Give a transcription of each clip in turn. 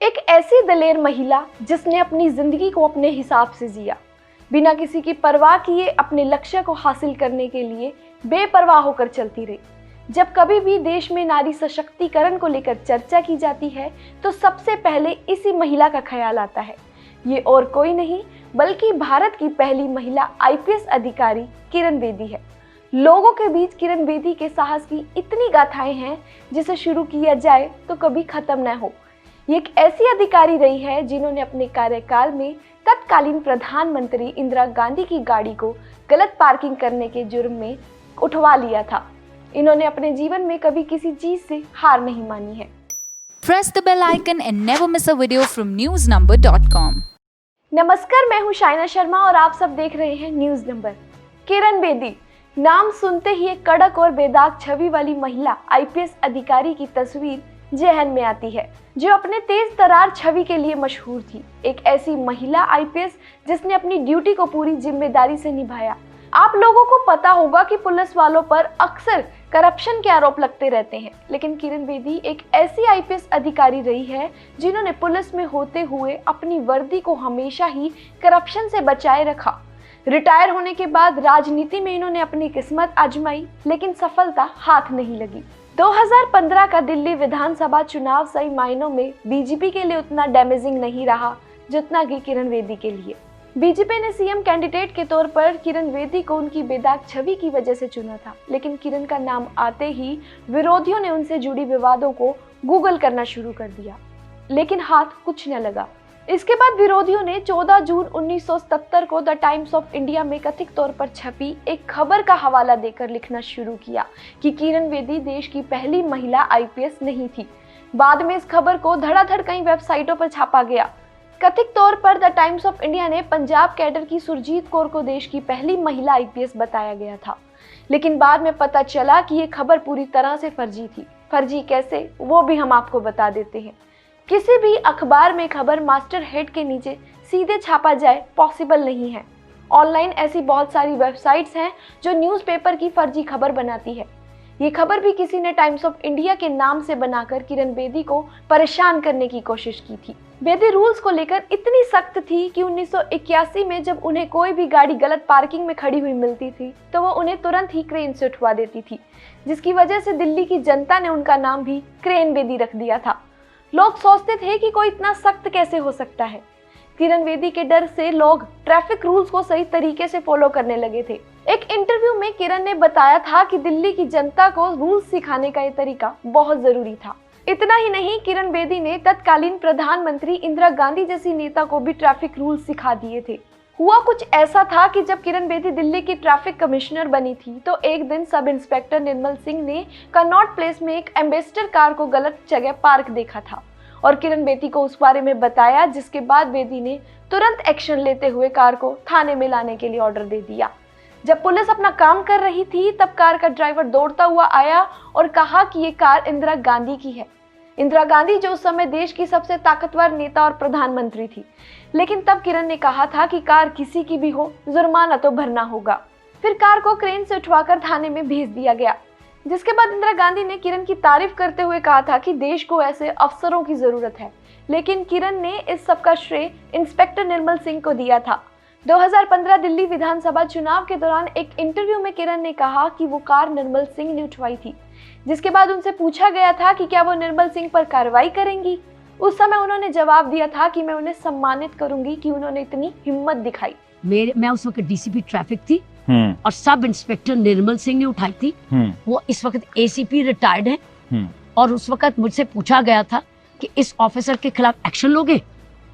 एक ऐसी दलेर महिला जिसने अपनी जिंदगी को अपने हिसाब से जिया, बिना किसी की परवाह किए अपने लक्ष्य को हासिल करने के लिए बेपरवाह होकर चलती रही। जब कभी भी देश में नारी सशक्तिकरण को लेकर चर्चा की जाती है तो सबसे पहले इसी महिला का ख्याल आता है। ये और कोई नहीं बल्कि भारत की पहली महिला आईपीएस अधिकारी किरण बेदी है। लोगों के बीच किरण बेदी के साहस की इतनी गाथाएं हैं जिसे शुरू किया जाए तो कभी खत्म न हो। ये एक ऐसी अधिकारी रही है जिन्होंने अपने कार्यकाल में तत्कालीन प्रधानमंत्री इंदिरा गांधी की गाड़ी को गलत पार्किंग करने के जुर्म में उठवा लिया था। इन्होंने अपने जीवन में कभी किसी चीज से हार नहीं मानी है। Press the bell icon and never miss a video from newsnumber.com. नमस्कार, मैं हूं शाइना शर्मा और आप सब देख रहे हैं न्यूज नंबर। किरण बेदी नाम सुनते ही एक कड़क और बेदाग छवि वाली महिला आईपीएस अधिकारी की तस्वीर जहन में आती है जो अपने तेज तरार छवि के लिए मशहूर थी। एक ऐसी महिला आईपीएस जिसने अपनी ड्यूटी को पूरी जिम्मेदारी से निभाया। आप लोगों को पता होगा कि पुलिस वालों पर अक्सर करप्शन के आरोप लगते रहते हैं, लेकिन किरण बेदी एक ऐसी आईपीएस अधिकारी रही है जिन्होंने पुलिस में होते हुए अपनी वर्दी को हमेशा ही करप्शन से बचाए रखा। रिटायर होने के बाद राजनीति में इन्होंने अपनी किस्मत आजमाई, लेकिन सफलता हाथ नहीं लगी। 2015 का दिल्ली विधानसभा चुनाव सही मायनों में बीजेपी के लिए उतना डैमेजिंग नहीं रहा जितना कि किरण बेदी के लिए। बीजेपी ने सीएम कैंडिडेट के तौर पर किरण बेदी को उनकी बेदाग छवि की वजह से चुना था, लेकिन किरण का नाम आते ही विरोधियों ने उनसे जुड़ी विवादों को गूगल करना शुरू कर दिया, लेकिन हाथ कुछ न लगा। इसके बाद विरोधियों ने 14 जून 1977 को द टाइम्स ऑफ इंडिया में कथित तौर पर छपी एक खबर का हवाला देकर लिखना शुरू किया कि किरण बेदी देश की पहली महिला आईपीएस नहीं थी। बाद में इस खबर को धड़ाधड़ कई वेबसाइटों पर छापा गया। कथित तौर पर द टाइम्स ऑफ इंडिया ने पंजाब कैडर की सुरजीत कौर को देश की पहली महिला आईपीएस बताया गया था, लेकिन बाद में पता चला कि ये खबर पूरी तरह से फर्जी थी। फर्जी कैसे, वो भी हम आपको बता देते हैं। किसी भी अखबार में खबर मास्टर हेड के नीचे सीधे छापा जाए पॉसिबल नहीं है। ऑनलाइन ऐसी बहुत सारी वेबसाइट्स हैं जो न्यूज़पेपर की फर्जी खबर बनाती है। ये खबर भी किसी ने टाइम्स ऑफ इंडिया के नाम से बनाकर किरण बेदी को परेशान करने की कोशिश की थी। बेदी रूल्स को लेकर इतनी सख्त थी कि 1981 में जब उन्हें कोई भी गाड़ी गलत पार्किंग में खड़ी हुई मिलती थी तो वो उन्हें तुरंत ही क्रेन से उठवा देती थी, जिसकी वजह से दिल्ली की जनता ने उनका नाम भी क्रेन बेदी रख दिया था। लोग सोचते थे कि कोई इतना सख्त कैसे हो सकता है। किरण बेदी के डर से लोग ट्रैफिक रूल्स को सही तरीके से फॉलो करने लगे थे। एक इंटरव्यू में किरण ने बताया था कि दिल्ली की जनता को रूल्स सिखाने का ये तरीका बहुत जरूरी था। इतना ही नहीं, किरण बेदी ने तत्कालीन प्रधानमंत्री इंदिरा गांधी जैसी नेता को भी ट्रैफिक रूल्स सिखा दिए थे। हुआ कुछ ऐसा था कि जब किरण बेदी दिल्ली की ट्रैफिक कमिश्नर बनी थी तो एक दिन सब इंस्पेक्टर निर्मल सिंह ने कनॉट प्लेस में एक एम्बेसडर कार को गलत जगह पार्क देखा था और किरण बेदी को उस बारे में बताया, जिसके बाद बेदी ने तुरंत एक्शन लेते हुए कार को थाने में लाने के लिए ऑर्डर दे दिया। जब पुलिस अपना काम कर रही थी तब कार का ड्राइवर दौड़ता हुआ आया और कहा कि ये कार इंदिरा गांधी की है। इंदिरा गांधी जो उस समय देश की सबसे ताकतवर नेता और प्रधानमंत्री थी, लेकिन तब किरण ने कहा था कि कार किसी की भी हो, जुर्माना तो भरना होगा। फिर कार को क्रेन से उठवाकर थाने में भेज दिया गया, जिसके बाद इंदिरा गांधी ने किरण की तारीफ करते हुए कहा था कि देश को ऐसे अफसरों की जरूरत है, लेकिन किरण ने इस सब का श्रेय इंस्पेक्टर निर्मल सिंह को दिया था। 2015 दिल्ली विधानसभा चुनाव के दौरान एक इंटरव्यू में किरण ने कहा कि वो कार निर्मल सिंह ने उठवाई थी, जिसके बाद उनसे पूछा गया था कि क्या वो निर्मल सिंह पर कार्रवाई करेंगी। उस समय उन्होंने जवाब दिया था कि मैं उन्हें सम्मानित करूंगी कि उन्होंने इतनी हिम्मत दिखाई। मैं उस वक्त डीसीपी ट्रैफिक थी और सब इंस्पेक्टर निर्मल सिंह ने उठाई थी। वो इस वक्त एसीपी रिटायर्ड है और उस वक्त मुझसे पूछा गया था कि इस ऑफिसर के खिलाफ एक्शन लोगे।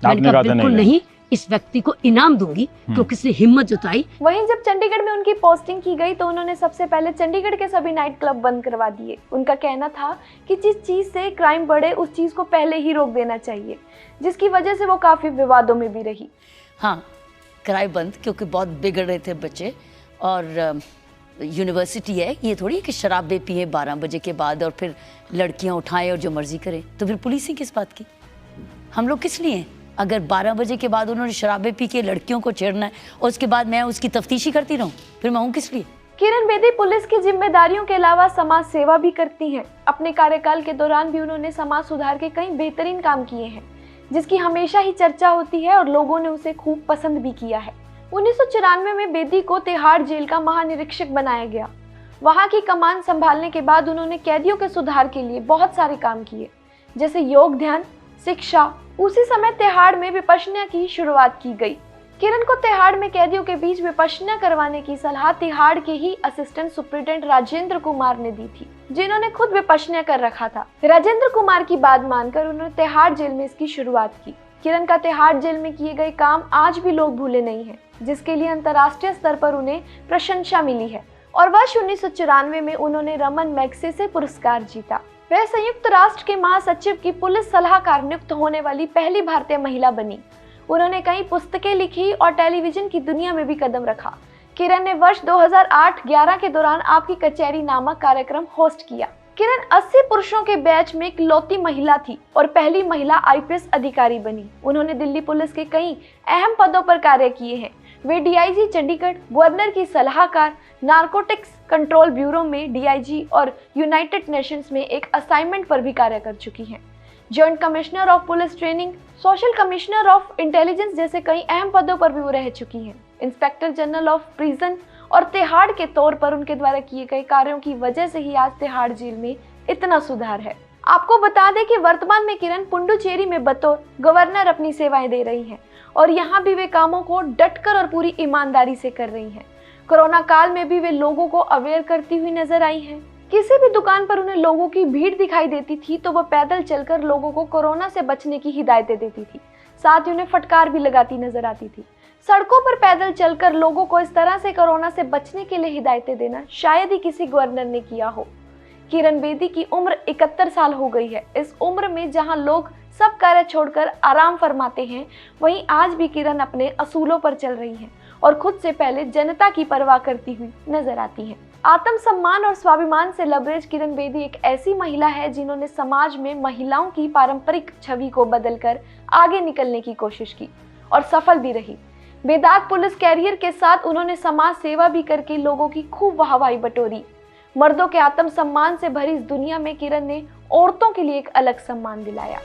मैंने कहा बिल्कुल नहीं, इस व्यक्ति को इनाम दूंगी क्योंकि इसने हिम्मत जुटाई। वहीं जब चंडीगढ़ में उनकी पोस्टिंग की गई तो उन्होंने सबसे पहले चंडीगढ़ के सभी नाइट क्लब बंद करवा दिए। उनका कहना था कि जिस चीज से क्राइम बढ़े उस चीज को पहले ही रोक देना चाहिए, जिसकी वजह से वो काफी विवादों में भी रही। हाँ, क्राइम बंद, क्योंकि बहुत बिगड़ रहे थे बच्चे। और यूनिवर्सिटी है, ये थोड़ी कि शराबें पिए 12 बजे के बाद और फिर लड़कियां उठाएं और जो मर्जी करें। तो फिर पुलिसिंग किस बात की? हम लोग किस लिए हैं? अगर 12 बजे के बाद उन्होंने शराबें पी के लड़कियों को छेड़ना है और उसके बाद मैं उसकी तफ्तीशी करती रहूं, फिर मैं हूं किस लिए? किरण बेदी पुलिस की जिम्मेदारियों के अलावा समाज सेवा भी करती हैं। अपने कार्यकाल के दौरान भी उन्होंने समाज सुधार के कई बेहतरीन काम किए हैं। जिसकी हमेशा ही चर्चा होती है और लोगों ने उसे खूब पसंद भी किया है। 1994 में बेदी को तिहाड़ जेल का महानिरीक्षक बनाया गया। वहां की कमान संभालने के बाद उन्होंने कैदियों के सुधार के लिए बहुत सारे काम किए, जैसे योग ध्यान, शिक्षा। उसी समय तिहाड़ में विपश्यना की शुरुआत की गई। किरण को तिहाड़ में कैदियों के बीच विपश्यना करवाने की सलाह तिहाड़ के ही असिस्टेंट सुप्रिटेंडेंट राजेंद्र कुमार ने दी थी, जिन्होंने खुद विपश्यना कर रखा था। राजेंद्र कुमार की बात मानकर उन्होंने तिहाड़ जेल में इसकी शुरुआत की। किरण का तिहाड़ जेल में किए गए काम आज भी लोग भूले नहीं हैं, जिसके लिए अंतर्राष्ट्रीय स्तर पर उन्हें प्रशंसा मिली है और वर्ष 1994 में उन्होंने रमन मैग्सेसे पुरस्कार जीता। वह संयुक्त राष्ट्र के महासचिव की पुलिस सलाहकार नियुक्त होने वाली पहली भारतीय महिला बनी। उन्होंने कई पुस्तकें लिखी और टेलीविजन की दुनिया में भी कदम रखा। किरण ने वर्ष 2008-11 के दौरान आपकी कचहरी नामक कार्यक्रम होस्ट किया। किरण 80 पुरुषों के बैच में इकलौती महिला थी और पहली महिला आईपीएस अधिकारी बनी। उन्होंने दिल्ली पुलिस के कई अहम पदों पर कार्य किए हैं। वे डीआईजी चंडीगढ़, गवर्नर की सलाहकार, नारकोटिक्स कंट्रोल ब्यूरो में डीआईजी और यूनाइटेड नेशंस में एक असाइनमेंट पर भी कार्य कर चुकी हैं। Joint commissioner of police training, social commissioner of intelligence जैसे कई अहम पदों पर भी वो रह चुकी हैं। इंस्पेक्टर जनरल ऑफ प्रिजन और तिहाड़ के तौर पर उनके द्वारा किए गए कार्यों की वजह से ही आज तिहाड़ जेल में इतना सुधार है। आपको बता दें कि वर्तमान में किरण पुडुचेरी में बतौर गवर्नर अपनी सेवाएं दे रही हैं और यहाँ भी वे कामों को डटकर और पूरी ईमानदारी से कर रही हैं। कोरोना काल में भी वे लोगों को अवेयर करती हुई नजर आई हैं। किसी भी दुकान पर उन्हें लोगों की भीड़ दिखाई देती थी तो वह पैदल चलकर लोगों को कोरोना से बचने की हिदायतें देती थी। साथ ही उन्हें फटकार भी लगाती नजर आती थी। सड़कों पर पैदल चलकर लोगों को इस तरह से कोरोना से बचने के लिए हिदायतें देना शायद ही किसी गवर्नर ने किया हो। किरण बेदी की उम्र 71 साल हो गई है। इस उम्र में जहां लोग सब कार्य छोड़कर आराम फरमाते हैं, वहीं आज भी किरण अपने असूलों पर चल रही हैं और खुद से पहले जनता की परवाह करती हुई नजर आती हैं। आत्मसम्मान और स्वाभिमान से लबरेज किरण बेदी एक ऐसी महिला है जिन्होंने समाज में महिलाओं की पारंपरिक छवि को बदलकर आगे निकलने की कोशिश की और सफल भी रही। बेदाग पुलिस कैरियर के साथ उन्होंने समाज सेवा भी करके लोगों की खूब वाहवाही बटोरी। मर्दों के आत्मसम्मान से भरी इस दुनिया में किरण ने औरतों के लिए एक अलग सम्मान दिलाया।